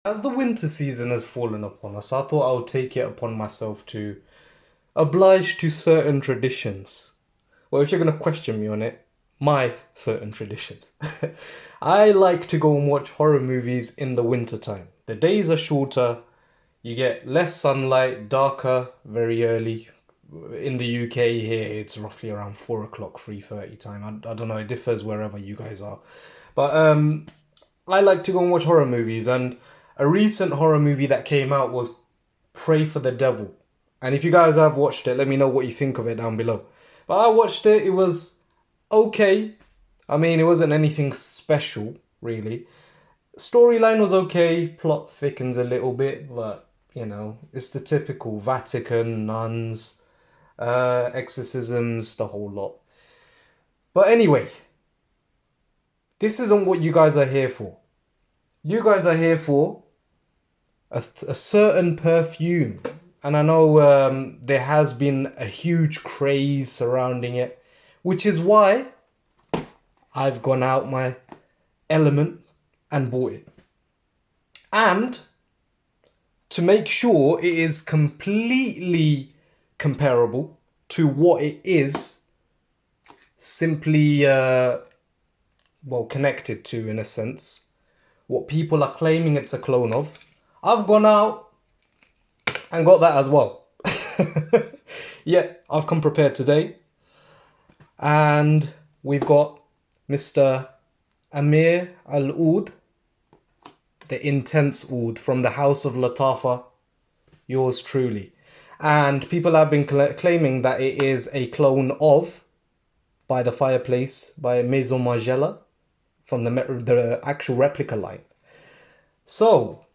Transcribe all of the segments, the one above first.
As the winter season has fallen upon us, I thought I would take it upon myself to oblige to certain traditions. Well, if you're going to question me on it, my certain traditions. I like to go and watch horror movies in the winter time. The days are shorter, you get less sunlight, darker very early. In the UK here, it's roughly around 4 o'clock, 3:30 time. I don't know, it differs wherever you guys are. But I like to go and watch horror movies, and a recent horror movie that came out was Pray for the Devil. And if you guys have watched it, let me know what you think of it down below. But I watched it, it was okay. I mean, it wasn't anything special, really. Storyline was okay, plot thickens a little bit, but you know, it's the typical Vatican, nuns, exorcisms, the whole lot. But anyway, this isn't what you guys are here for. You guys are here for a certain perfume. And I know there has been a huge craze surrounding it, which is why I've gone out my element and bought it. And to make sure it is completely comparable to what it is, simply, well, connected to in a sense, what people are claiming it's a clone of, I've gone out and got that as well. Yeah, I've come prepared today. And we've got Mr. Amir Al Oud, the intense oud from the house of Lattafa, yours truly. And people have been claiming that it is a clone of, by the Fireplace, by Maison Margiela, from the actual replica line. So,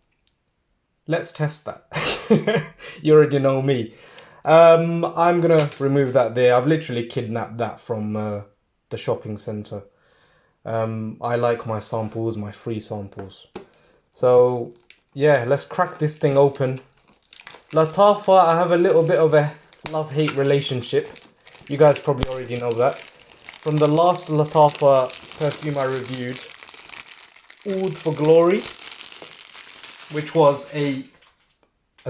let's test that. You already know me. I'm gonna remove that there. I've literally kidnapped that from the shopping centre. I like my samples, my free samples. So yeah, let's crack this thing open. Lattafa, I have a little bit of a love-hate relationship. You guys probably already know that. From the last Lattafa perfume I reviewed, Oud for Glory, which was a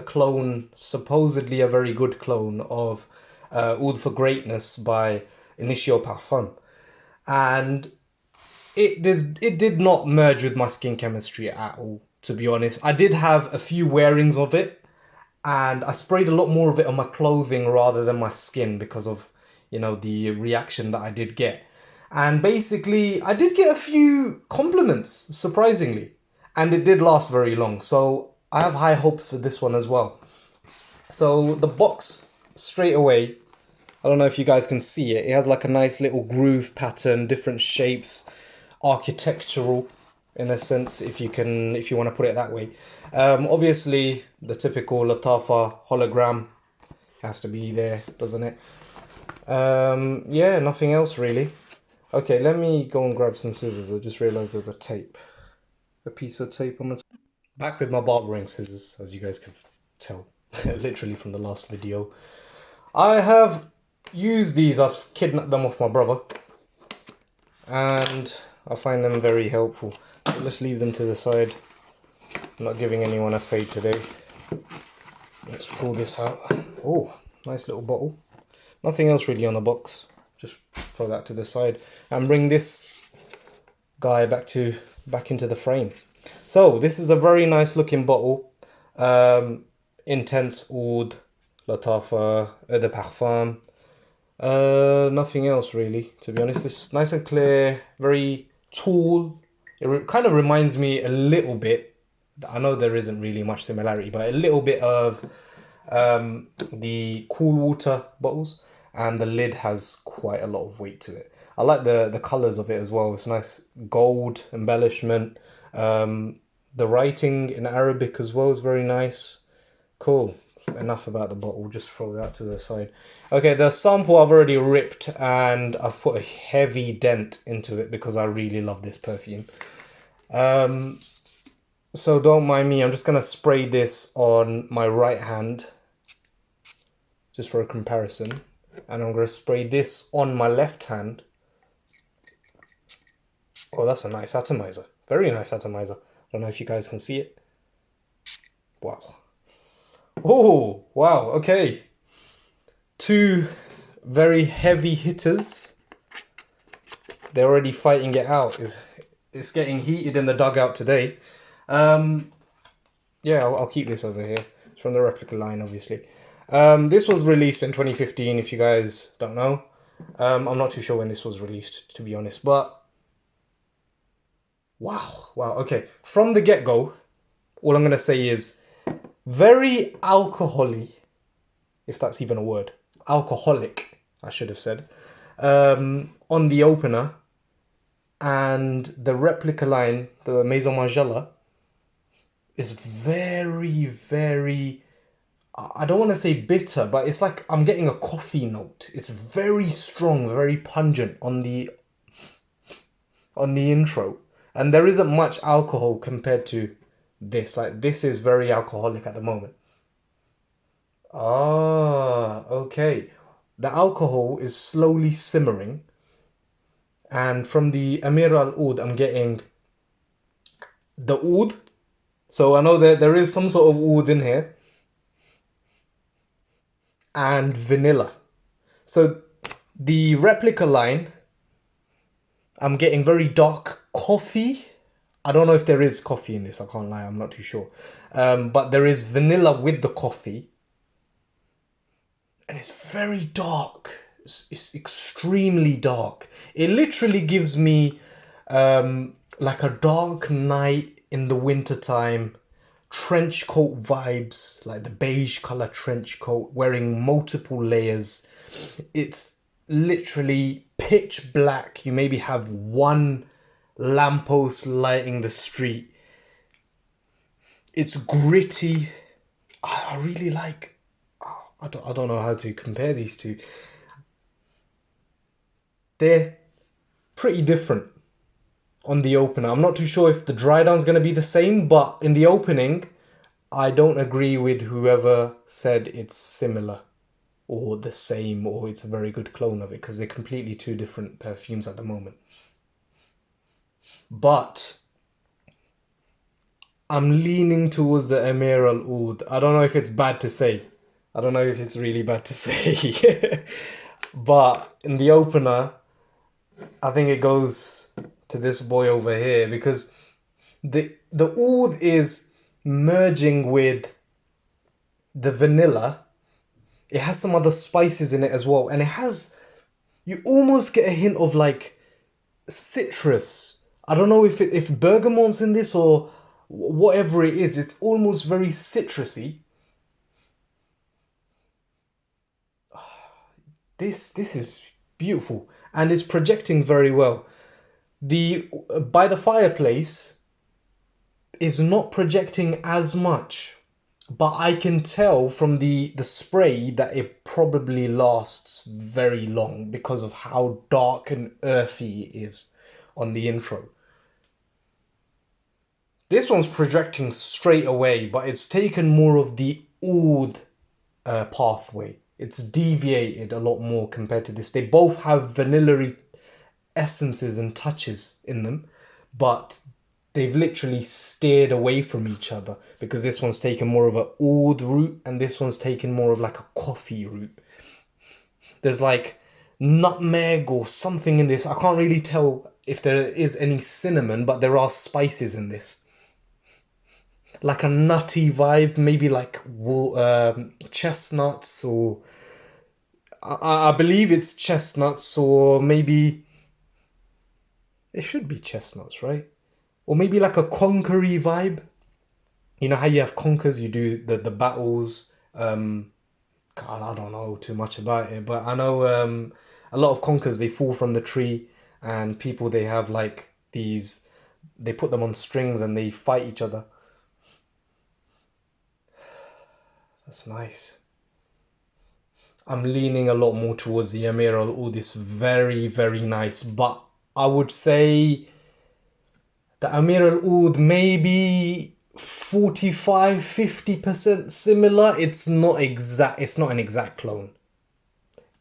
clone, supposedly a very good clone of Oud for Greatness by Initio Parfum. And it did not merge with my skin chemistry at all, to be honest. I did have a few wearings of it, and I sprayed a lot more of it on my clothing rather than my skin because of, you know, the reaction that I did get. And basically, I did get a few compliments, surprisingly, and it did last very long. So I have high hopes for this one as well. So the box, straight away, I don't know if you guys can see it. It has like a nice little groove pattern, different shapes, architectural in a sense, if you want to put it that way. Obviously, the typical Lattafa hologram has to be there, doesn't it? Yeah, nothing else really. Okay, let me go and grab some scissors. I just realized there's a piece of tape on the... Back with my barbering scissors, as you guys can tell, literally from the last video. I have used these, I've kidnapped them off my brother, and I find them very helpful. So let's leave them to the side. I'm not giving anyone a fade today. Let's pull this out. Oh, nice little bottle. Nothing else really on the box. Just throw that to the side and bring this guy back into the frame. So this is a very nice looking bottle. Intense oud, Lattafa, eau de parfum. Nothing else really, to be honest. It's nice and clear, very tall. It kind of reminds me a little bit, I know there isn't really much similarity, but a little bit of the cool water bottles, and the lid has quite a lot of weight to it. I like the colors of it as well. It's nice gold embellishment. The writing in Arabic as well is very nice. Cool. Enough about the bottle, just throw that to the side. Okay, the sample I've already ripped, and I've put a heavy dent into it because I really love this perfume. So don't mind me, I'm just going to spray this on my right hand, just for a comparison. And I'm going to spray this on my left hand. Oh, that's a nice atomizer. Very nice atomizer. I don't know if you guys can see it. Wow. Oh, wow. Okay. Two very heavy hitters. They're already fighting it out. It's getting heated in the dugout today. Yeah, I'll keep this over here. It's from the Replica line, obviously. This was released in 2015, if you guys don't know. I'm not too sure when this was released, to be honest. But, wow. Okay. From the get-go, all I'm going to say is very alcohol-y, if that's even a word. Alcoholic, I should have said. On the opener. And the Replica line, the Maison Margiela, is very, very... I don't want to say bitter, but it's like I'm getting a coffee note. It's very strong, very pungent on the intro. And there isn't much alcohol compared to this. Like, this is very alcoholic at the moment. Ah, okay. The alcohol is slowly simmering. And from the Amir Al Oud, I'm getting the oudh. So I know that there is some sort of oudh in here. And vanilla. So the Replica line, I'm getting very dark coffee. I don't know if there is coffee in this. I can't lie. I'm not too sure. But there is vanilla with the coffee. And it's very dark. It's extremely dark. It literally gives me like a dark night in the wintertime, trench coat vibes, like the beige color trench coat, wearing multiple layers. It's literally pitch black. You maybe have one lamppost lighting the street. It's gritty. I really like... I don't know how to compare these two. They're pretty different on the opener. I'm not too sure if the dry down's going to be the same, but in the opening, I don't agree with whoever said it's similar or the same or it's a very good clone of it, because they're completely two different perfumes at the moment. But I'm leaning towards the Amir Al Oud. I don't know if it's bad to say. I don't know if it's really bad to say. But in the opener, I think it goes to this boy over here, because the oud is merging with the vanilla. It has some other spices in it as well. And it has... You almost get a hint of like citrus. I don't know if bergamont's in this or whatever it is. It's almost very citrusy. This is beautiful and it's projecting very well. The By the Fireplace is not projecting as much, but I can tell from the spray that it probably lasts very long because of how dark and earthy it is on the intro. This one's projecting straight away, but it's taken more of the oud pathway. It's deviated a lot more compared to this. They both have vanilla essences and touches in them, but they've literally steered away from each other because this one's taken more of a oud route and this one's taken more of like a coffee route. There's like nutmeg or something in this. I can't really tell if there is any cinnamon, but there are spices in this. Like a nutty vibe, maybe like chestnuts, or I believe it's chestnuts, or maybe it should be chestnuts, right? Or maybe like a conkery vibe. You know how you have conkers, you do the battles. God, I don't know too much about it, but I know a lot of conkers, they fall from the tree, and people, they have like these, they put them on strings and they fight each other. That's nice. I'm leaning a lot more towards the Amir Al Oud. It's very, very nice. But I would say the Amir Al Oud maybe 45-50% similar. It's not exact. It's not an exact clone.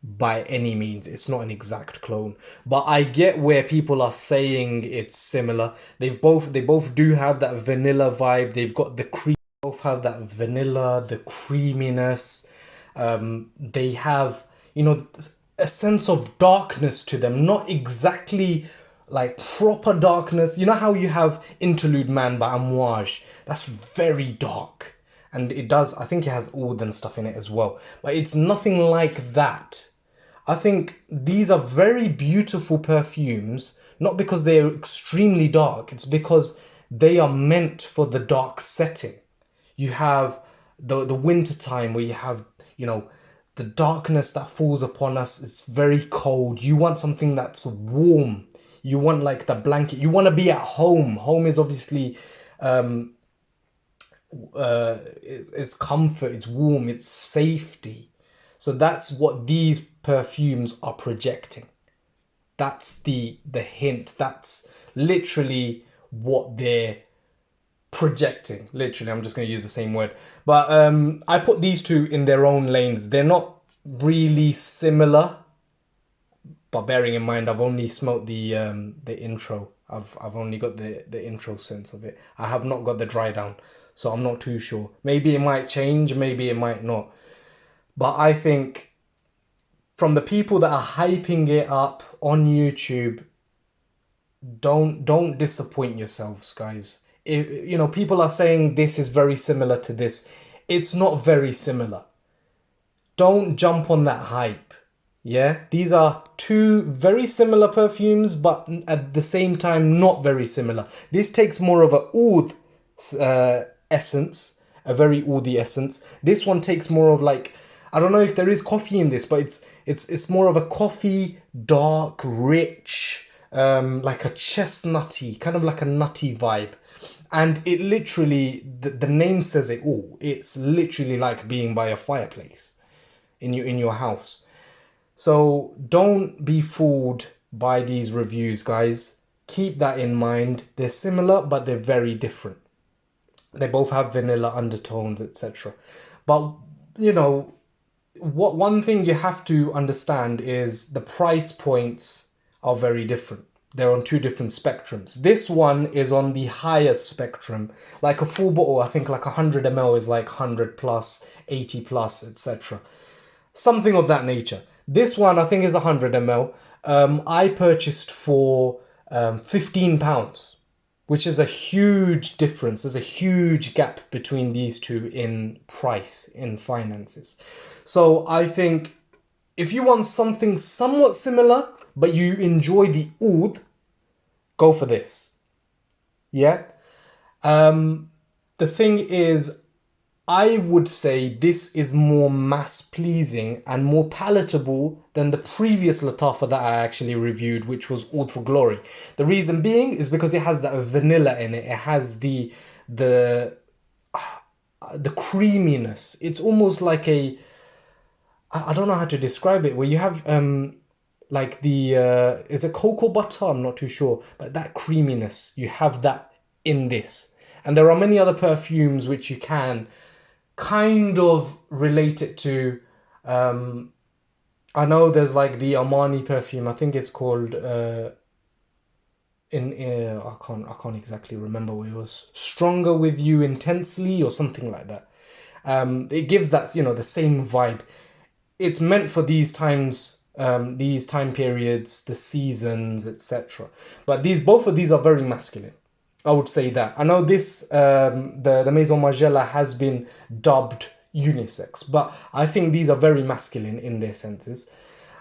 By any means, it's not an exact clone. But I get where people are saying it's similar. They both do have that vanilla vibe. They've got the cream. Both have that vanilla, the creaminess. They have, you know, a sense of darkness to them. Not exactly like proper darkness. You know how you have Interlude Man by Amouage? That's very dark. And it does, I think it has oud and stuff in it as well. But it's nothing like that. I think these are very beautiful perfumes, not because they're extremely dark, it's because they are meant for the dark setting. You have the winter time where you have, you know, the darkness that falls upon us. It's very cold. You want something that's warm. You want like the blanket. You want to be at home. Home is obviously it's comfort, it's warm, it's safety. So that's what these perfumes are projecting. That's the hint. That's literally what they're projecting. Literally, I'm just going to use the same word. But I put these two in their own lanes. They're not really similar. But bearing in mind, I've only smelt the intro. I've only got the intro sense of it. I have not got the dry down. So I'm not too sure. Maybe it might change, maybe it might not. But I think from the people that are hyping it up on YouTube, don't disappoint yourselves, guys. If, you know, people are saying this is very similar to this. It's not very similar. Don't jump on that hype. Yeah, these are two very similar perfumes, but at the same time not very similar. This takes more of a oud essence, a very oudhy essence. This one takes more of like, I don't know if there is coffee in this, but it's more of a coffee, dark, rich, like a chestnutty, kind of like a nutty vibe. And it literally, the name says it all. It's literally like being by a fireplace in your house. So don't be fooled by these reviews, guys. Keep that in mind. They're similar, but they're very different. They both have vanilla undertones, etc. But, you know, what one thing you have to understand is the price points are very different. They're on two different spectrums. This one is on the highest spectrum. Like a full bottle, I think like 100 ml is like 100 plus, 80 plus, etc. Something of that nature. This one, I think, is 100 ml. I purchased for £15, which is a huge difference. There's a huge gap between these two in price, in finances. So I think if you want something somewhat similar, but you enjoy the oud, go for this. Yeah? The thing is, I would say this is more mass-pleasing and more palatable than the previous Lattafa that I actually reviewed, which was Oud for Glory. The reason being is because it has that vanilla in it. It has the creaminess. It's almost like a, I don't know how to describe it, where you have like the, is it cocoa butter? I'm not too sure. But that creaminess, you have that in this. And there are many other perfumes which you can kind of relate it to. I know there's like the Armani perfume. I think it's called I can't exactly remember what it was. Stronger with You Intensely or something like that. It gives that, you know, the same vibe. It's meant for these times, these time periods, the seasons, etc. But both of these are very masculine. I would say that. I know this, the Maison Margiela has been dubbed unisex, but I think these are very masculine in their senses.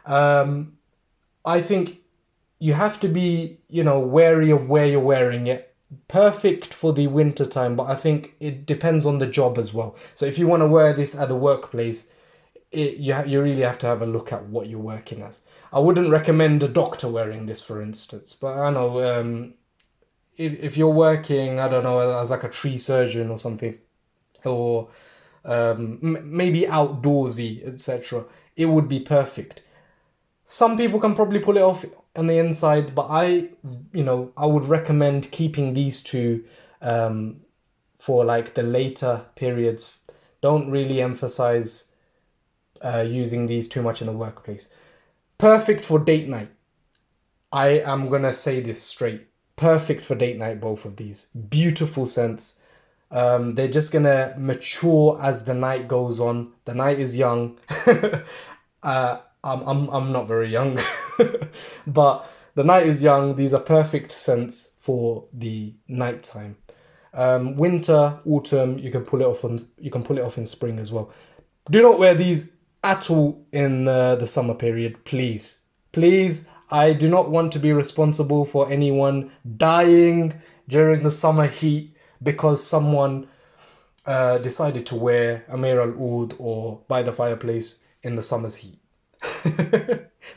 I think you have to be, you know, wary of where you're wearing it. Perfect for the winter time, but I think it depends on the job as well. So if you want to wear this at the workplace, you really have to have a look at what you're working as. I wouldn't recommend a doctor wearing this, for instance, but I know if you're working, I don't know, as like a tree surgeon or something, or maybe outdoorsy, etc., it would be perfect. Some people can probably pull it off on the inside, but I would recommend keeping these two for like the later periods. Don't really emphasize using these too much in the workplace. Perfect for date night. I am gonna say this straight. Perfect for date night, both of these. Beautiful scents. They're just gonna mature as the night goes on. The night is young. I'm not very young, but the night is young. These are perfect scents for the nighttime. Winter, autumn, you can pull it off on. You can pull it off in spring as well. Do not wear these at all in the summer period, please. Please, I do not want to be responsible for anyone dying during the summer heat because someone decided to wear Amir al Oud or By the Fireplace in the summer's heat.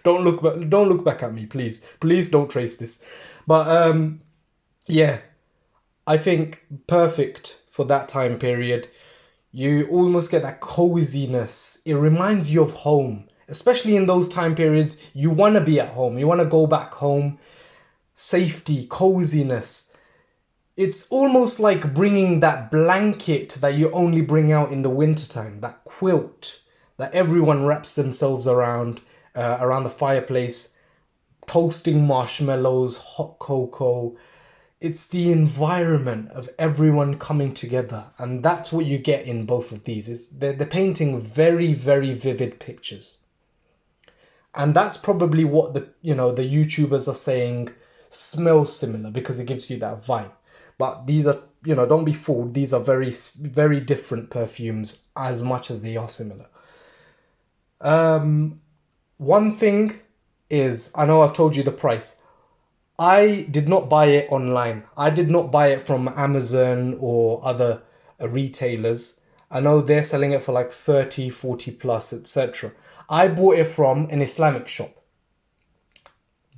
Don't look back at me, please. Please don't trace this. But yeah, I think perfect for that time period. You almost get that coziness. It reminds you of home. Especially in those time periods, you want to be at home. You want to go back home. Safety, coziness. It's almost like bringing that blanket that you only bring out in the wintertime. That quilt that everyone wraps themselves around the fireplace. Toasting marshmallows, hot cocoa. It's the environment of everyone coming together, and that's what you get in both of these. They're painting very, very vivid pictures, and that's probably what the YouTubers are saying smells similar because it gives you that vibe. But these are, don't be fooled. These are very, very different perfumes as much as they are similar. One thing is, I know I've told you the price. I did not buy it online. I did not buy it from Amazon or other retailers. I know they're selling it for like 30, 40 plus, etc. I bought it from an Islamic shop.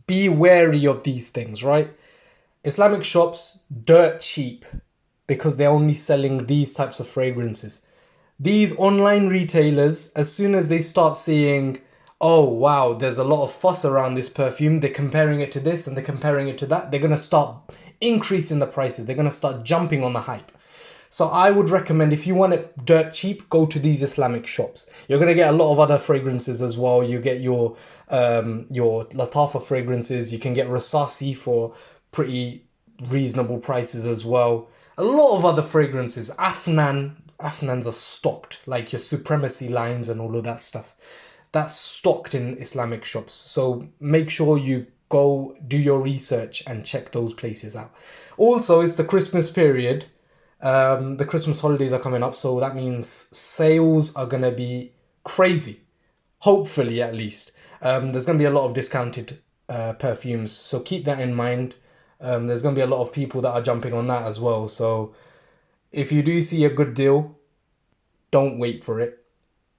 Be wary of these things, right? Islamic shops, dirt cheap because they're only selling these types of fragrances. These online retailers, as soon as they start seeing, oh wow, there's a lot of fuss around this perfume, they're comparing it to this and they're comparing it to that, they're going to start increasing the prices. They're going to start jumping on the hype. So I would recommend, if you want it dirt cheap, go to these Islamic shops. You're going to get a lot of other fragrances as well. You get your Lattafa fragrances. You can get Rasasi for pretty reasonable prices as well. A lot of other fragrances. Afnans are stocked, like your Supremacy lines and all of that stuff. That's stocked in Islamic shops. So make sure you go do your research and check those places out. Also, it's the Christmas period. The Christmas holidays are coming up, so that means sales are going to be crazy. Hopefully, at least. There's going to be a lot of discounted perfumes, so keep that in mind. There's going to be a lot of people that are jumping on that as well. So if you do see a good deal, don't wait for it.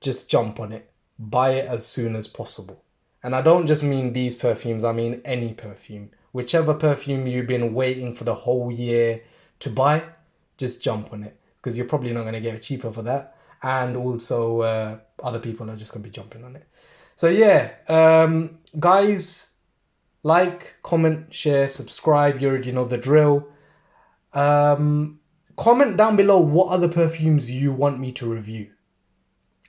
Just jump on it. Buy it as soon as possible. And I don't just mean these perfumes, I mean any perfume. Whichever perfume you've been waiting for the whole year to buy, just jump on it. Because you're probably not going to get it cheaper for that. And also other people are just going to be jumping on it. So yeah, guys, like, comment, share, subscribe. You already know the drill. Comment down below what other perfumes you want me to review.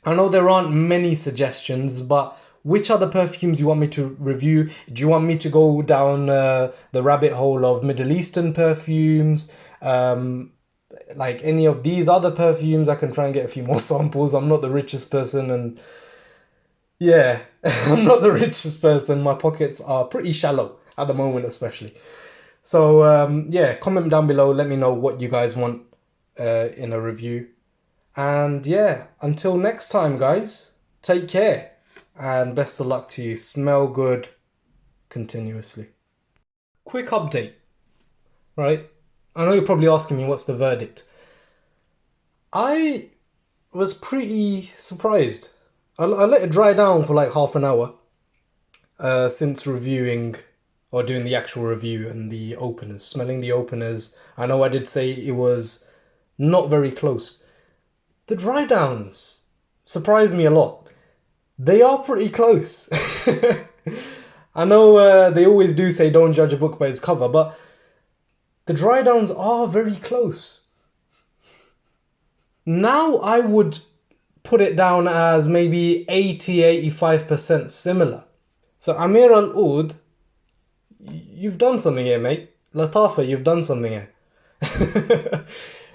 I know there aren't many suggestions, but which other perfumes you want me to review? Do you want me to go down the rabbit hole of Middle Eastern perfumes? Like any of these other perfumes? I can try and get a few more samples. I'm not the richest person, and yeah, I'm not the richest person. My pockets are pretty shallow at the moment, especially. So yeah, comment down below. Let me know what you guys want in a review. And yeah, until next time, guys, take care and best of luck to you. Smell good continuously. Quick update, right? I know you're probably asking me what's the verdict. I was pretty surprised. I let it dry down for like half an hour since reviewing or doing the actual review and the openers, smelling the openers. I know I did say it was not very close. The dry downs surprised me a lot. They are pretty close. I know they always do say don't judge a book by its cover, but the dry downs are very close. Now I would put it down as maybe 80-85% similar. So Amir al Oud, you've done something here, mate. Lattafa, you've done something here.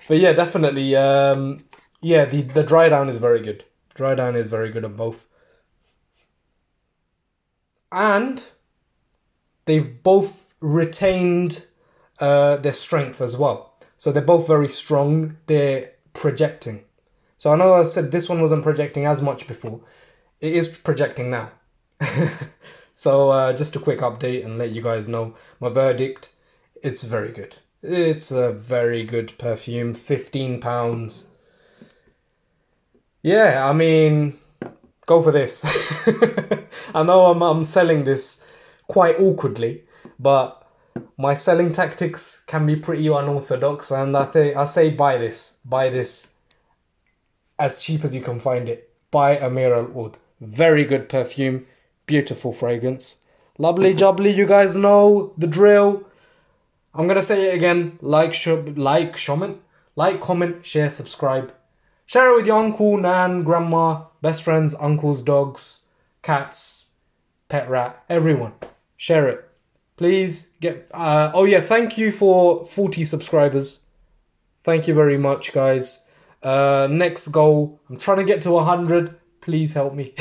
But yeah, definitely. Yeah, the dry down is very good. Dry down is very good on both. And they've both retained their strength as well. So they're both very strong. They're projecting. So I know I said this one wasn't projecting as much before. It is projecting now. So just a quick update and let you guys know my verdict. It's very good. It's a very good perfume. £15. Yeah, I mean, go for this. I know I'm selling this quite awkwardly, but my selling tactics can be pretty unorthodox, and I say buy this. Buy this as cheap as you can find it. Buy Amir Al Oud. Very good perfume, beautiful fragrance. Lovely jubbly, you guys know the drill. I'm gonna say it again. Like, comment, share, subscribe. Share it with your uncle, nan, grandma, best friends, uncles, dogs, cats, pet rat, everyone. Share it. Please get... oh yeah, thank you for 40 subscribers. Thank you very much, guys. Next goal, I'm trying to get to 100. Please help me.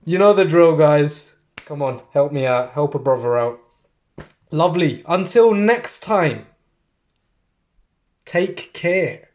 You know the drill, guys. Come on, help me out. Help a brother out. Lovely. Until next time. Take care.